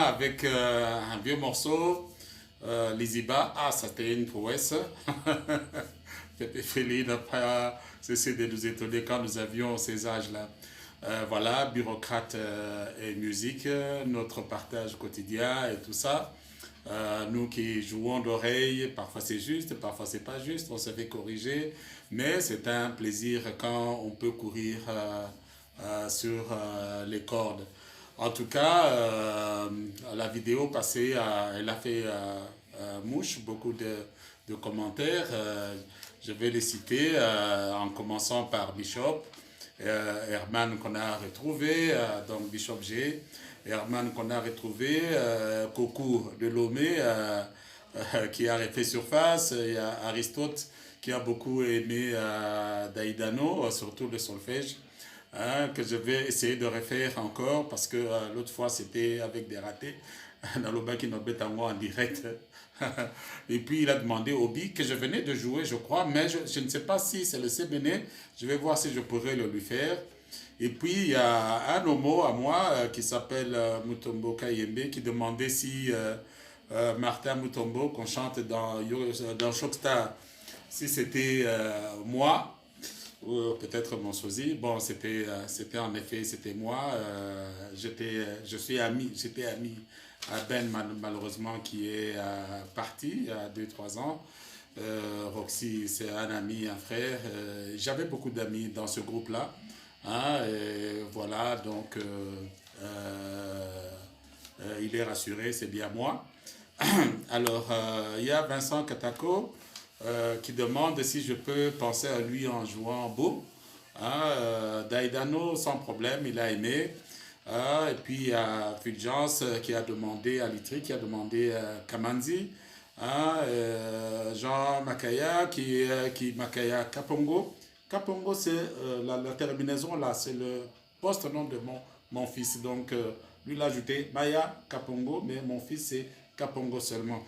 avec un vieux morceau, les Iba. Ah, c'était une prouesse. Pepe Feli n'a pas cessé de nous étonner quand nous avions ces âges-là. Voilà, bureaucrate et musique, notre partage quotidien et tout ça. Nous qui jouons d'oreille, parfois c'est juste, parfois c'est pas juste, on se fait corriger, mais c'est un plaisir quand on peut courir sur les cordes. En tout cas, la vidéo passée, elle a fait mouche, beaucoup de commentaires. Je vais les citer en commençant par Bishop, Herman qu'on a retrouvé, donc Bishop G. Herman qu'on a retrouvé, Coco de Lomé qui a refait surface, il y a Aristote qui a beaucoup aimé Daïdano, surtout le solfège, hein, que je vais essayer de refaire encore parce que l'autre fois c'était avec des ratés, dans le bac qui nous bête en direct. Et puis il a demandé au Obi que je venais de jouer, je crois, mais je ne sais pas si c'est le CBN, je vais voir si je pourrais le lui faire. Et puis, il y a un homo à moi qui s'appelle Mutombo Kayembe qui demandait si Martin Mutombo, qu'on chante dans Shockstar, si c'était moi, ou peut-être mon sosie. Bon, c'était en effet, c'était moi. J'étais ami à Ben, malheureusement, qui est parti il y a 2-3 ans. Roxy, c'est un ami, un frère. J'avais beaucoup d'amis dans ce groupe-là. Hein, et voilà, donc il est rassuré, c'est bien moi. Alors, il y a Vincent Katako qui demande si je peux penser à lui en jouant beau. Hein, Daidano, sans problème, il a aimé. Et puis, il y a Fulgence qui a demandé, Alitri qui a demandé Kamanzi. Hein, Jean Makaya Makaya Kapongo. Kapongo, c'est la terminaison là, c'est le post-nom de mon fils. Donc, lui l'a ajouté Maya Kapongo, mais mon fils c'est Kapongo seulement.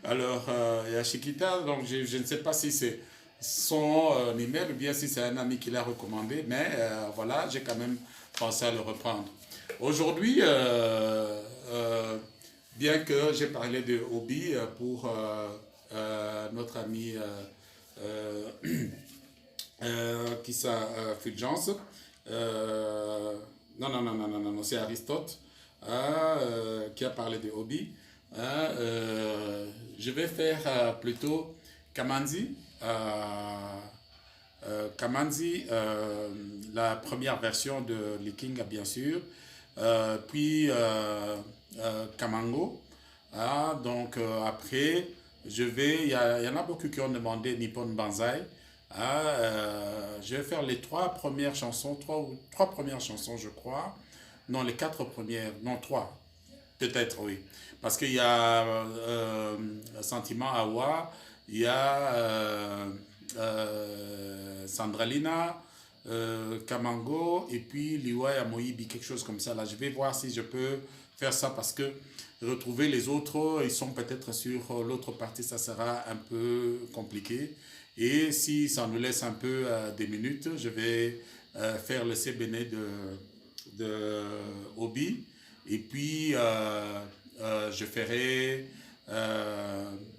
Alors, il y a Chiquita, donc je ne sais pas si c'est son email ou bien si c'est un ami qui l'a recommandé, mais voilà, j'ai quand même pensé à le reprendre. Aujourd'hui, bien que j'ai parlé de hobby pour notre ami qui ça, Fulgence. Non, c'est Aristote qui a parlé de hobby. Je vais faire plutôt Kamanzi. Kamanzi, la première version de Liking, bien sûr. Puis Kamango. Donc après, il y en a beaucoup qui ont demandé Nippon Banzai. Je vais faire les trois premières chansons, trois premières chansons, je crois. Non, les 4 premières, non, 3, peut-être, oui. Parce qu'il y a Sentiment Awa, il y a Sandralina, Kamango, et puis Liwa Yamoibi, quelque chose comme ça. Là, je vais voir si je peux faire ça parce que retrouver les autres, ils sont peut-être sur l'autre partie, ça sera un peu compliqué. Et si ça nous laisse un peu des minutes, je vais faire le CBN de Obi. Et puis, je ferai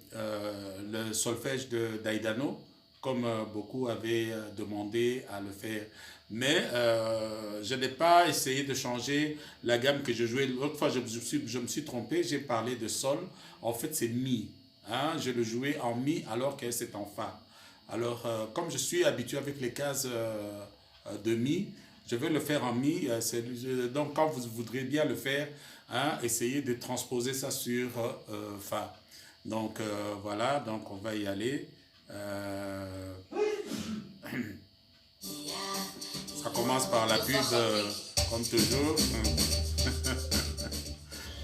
le solfège de Daidano, comme beaucoup avaient demandé à le faire. Mais je n'ai pas essayé de changer la gamme que je jouais. L'autre fois, je me suis trompé, j'ai parlé de Sol. En fait, c'est Mi. Hein? Je le jouais en Mi alors que c'est en Fa. Alors, comme je suis habitué avec les cases de Mi, je vais le faire en Mi. Donc, quand vous voudrez bien le faire, hein, essayez de transposer ça sur Fa. Donc, voilà, donc on va y aller. Ça commence par la pub, comme toujours.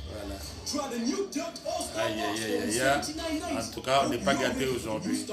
Voilà. Aïe, aïe, aïe, aïe. En tout cas, on n'est pas gâtés aujourd'hui.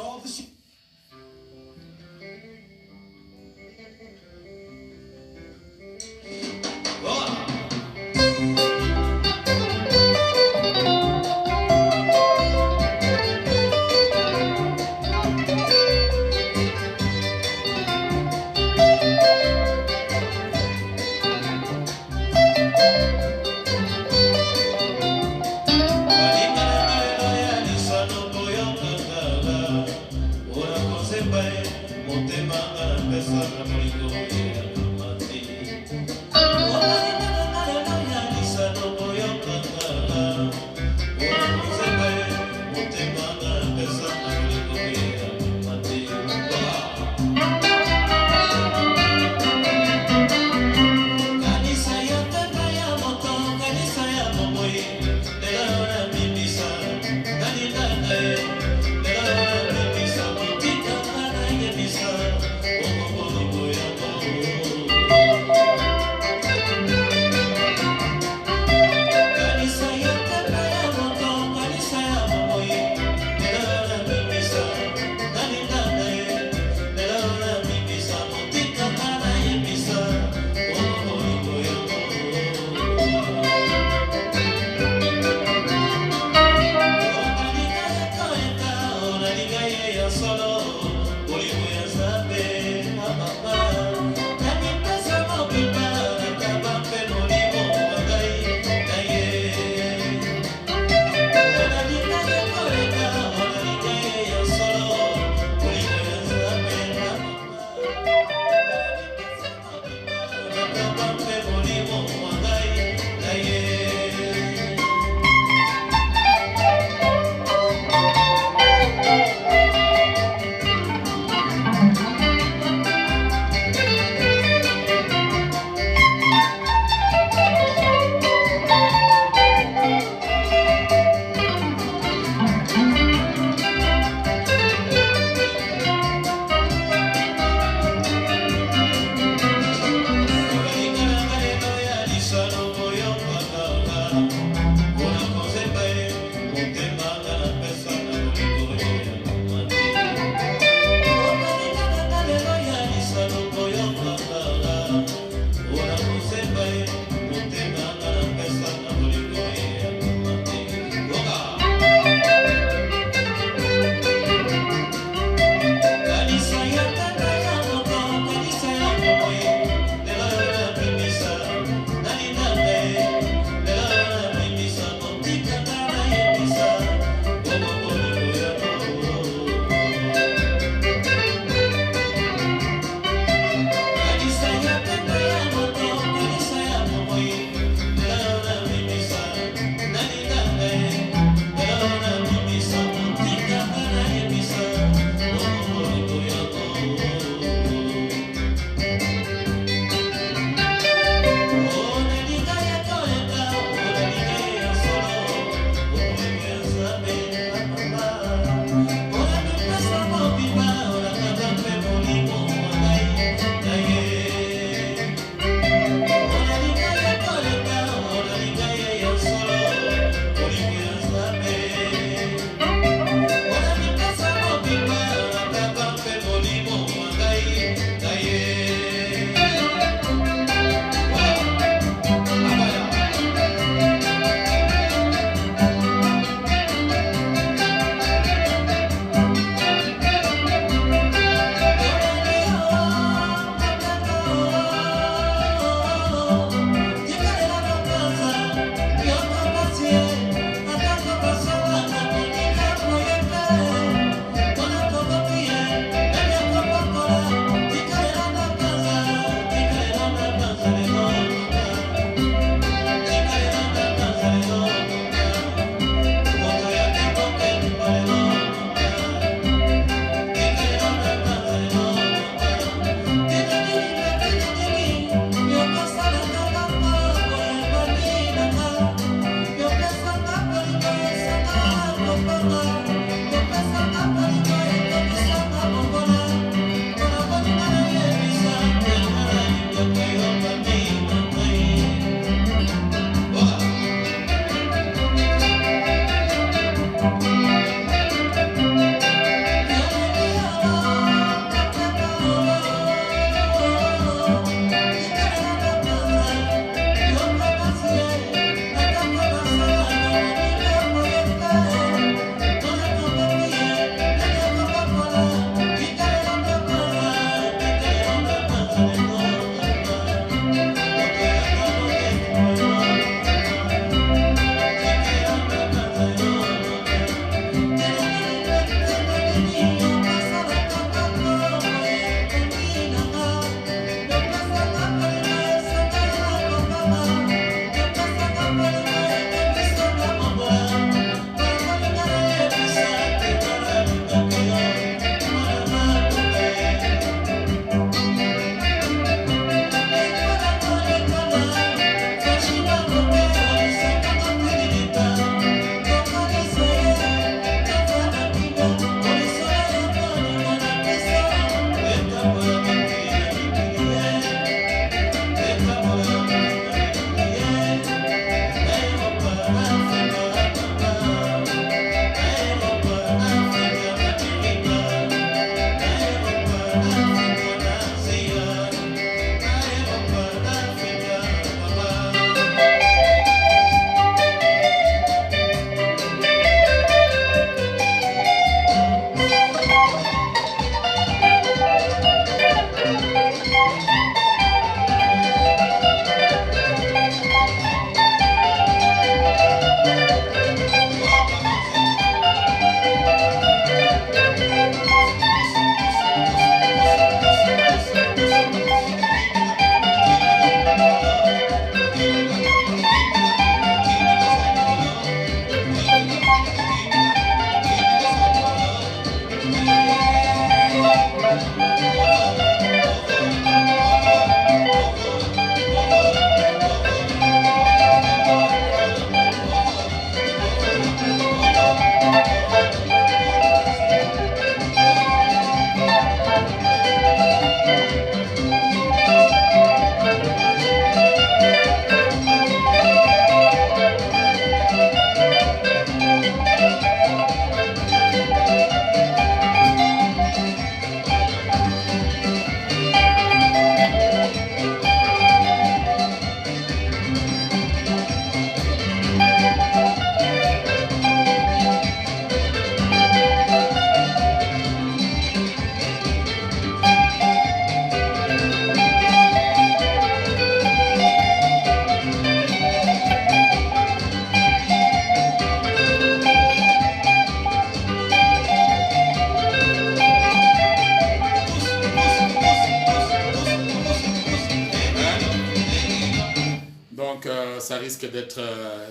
d'être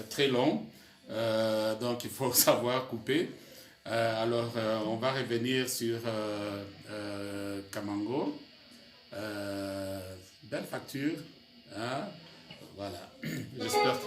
très long. Donc il faut savoir couper. Alors on va revenir sur Kamango. Belle facture. Hein? Voilà. J'espère.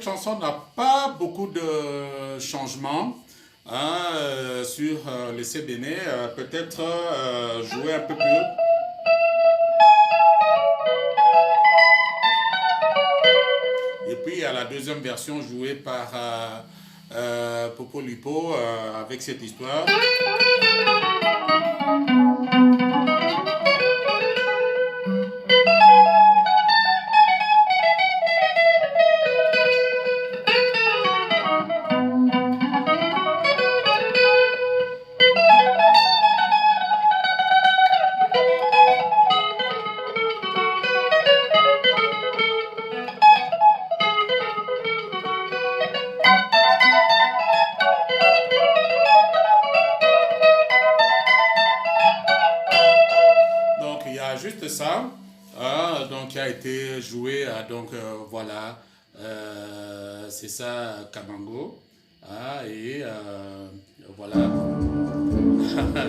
cette chanson n'a pas beaucoup de changements hein, sur le C béné. Peut-être jouer un peu plus. Et puis il y a la deuxième version jouée par Popo Lupo avec cette histoire. Juste ça, donc qui a été joué, donc voilà, c'est ça Kabango, et voilà,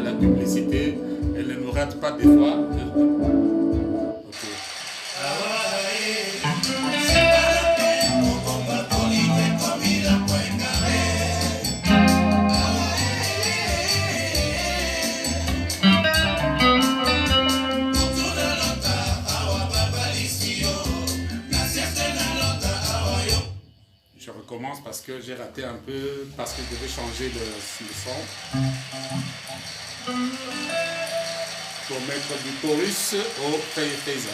la publicité, elle ne nous rate pas des fois. Okay. Je recommence parce que j'ai raté un peu, parce que je devais changer le son pour mettre du chorus au phaser.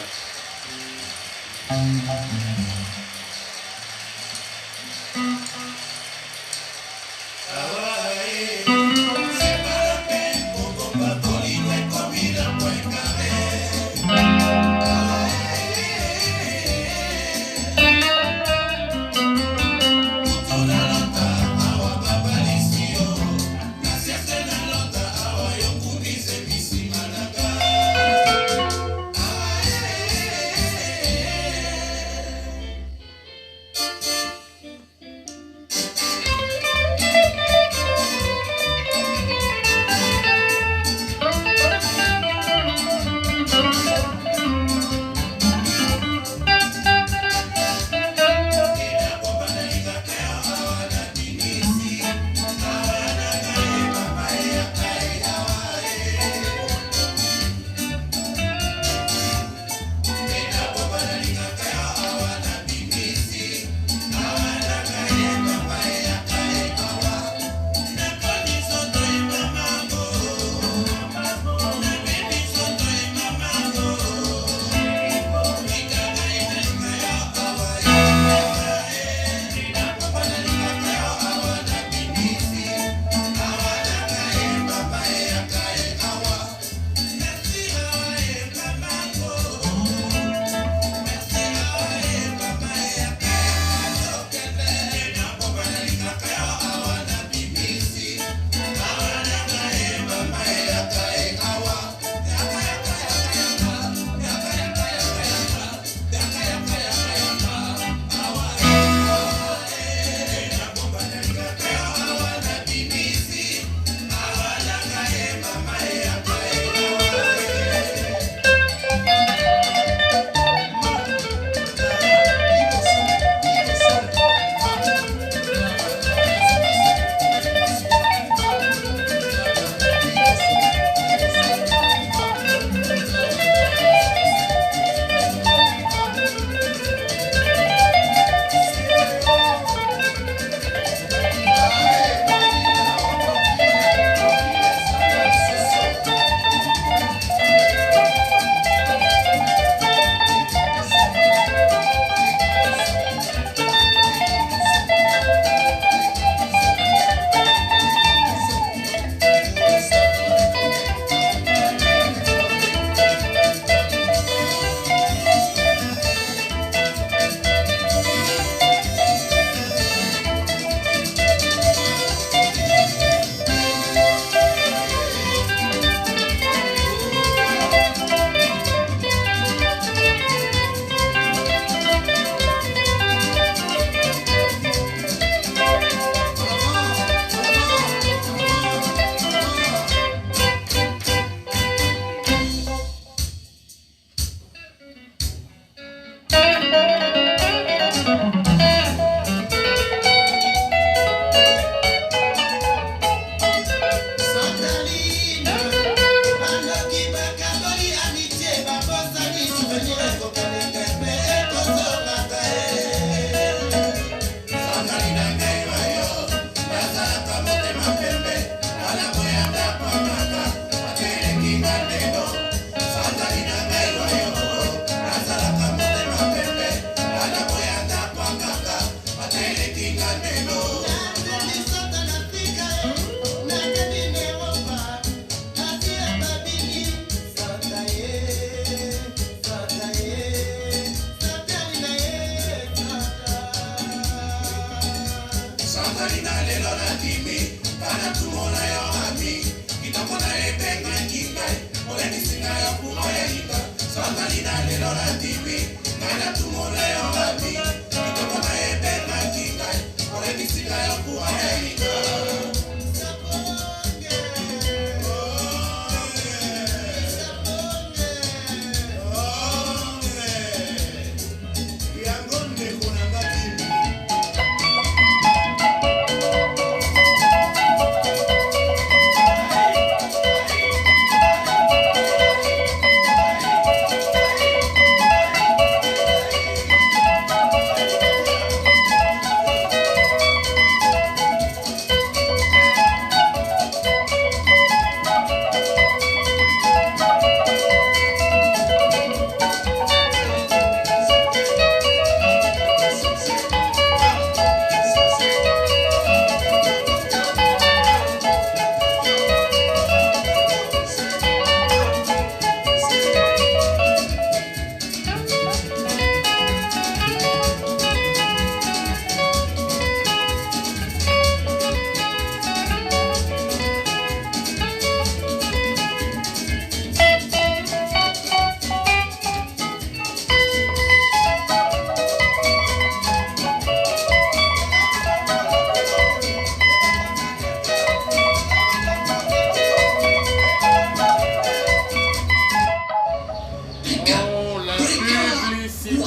Oh, la publicité.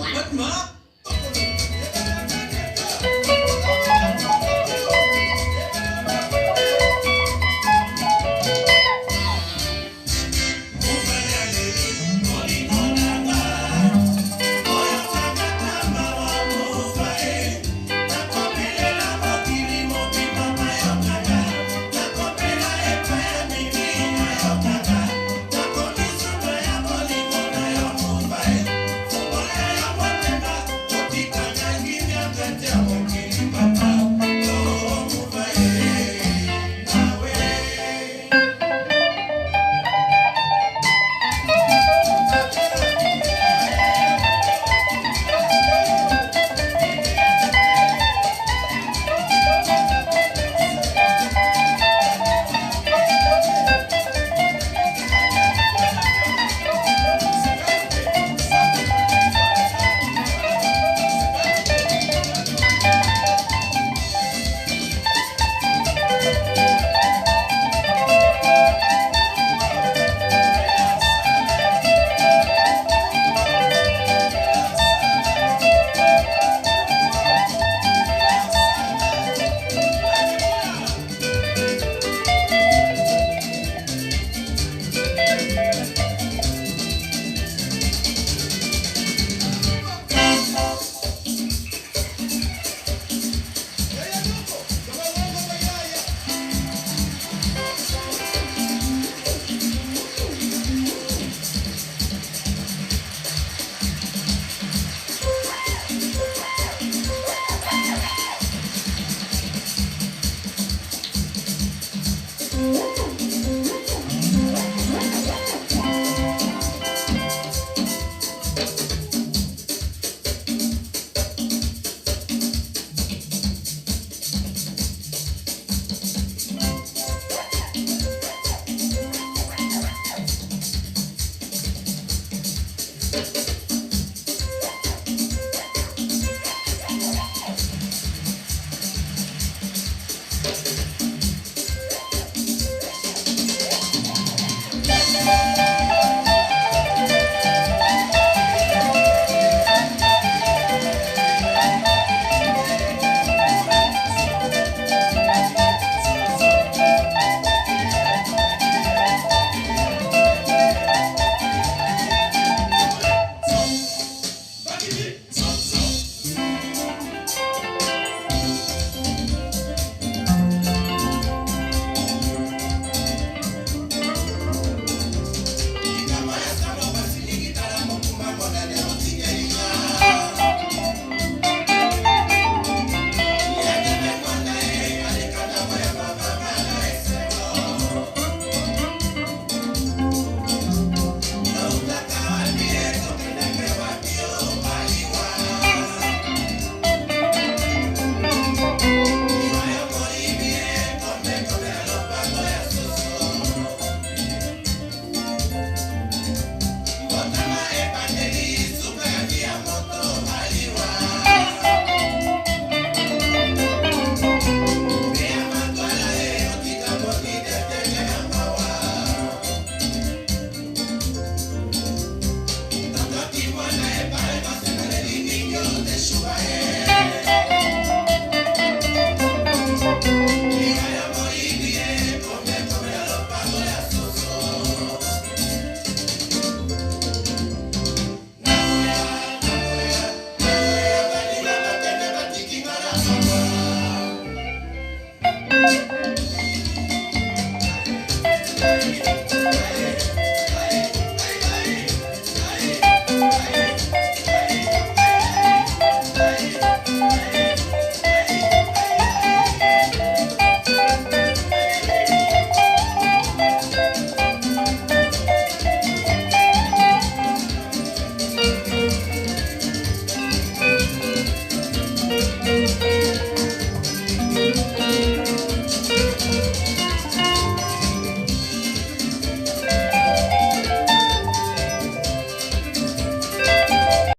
What, Ma?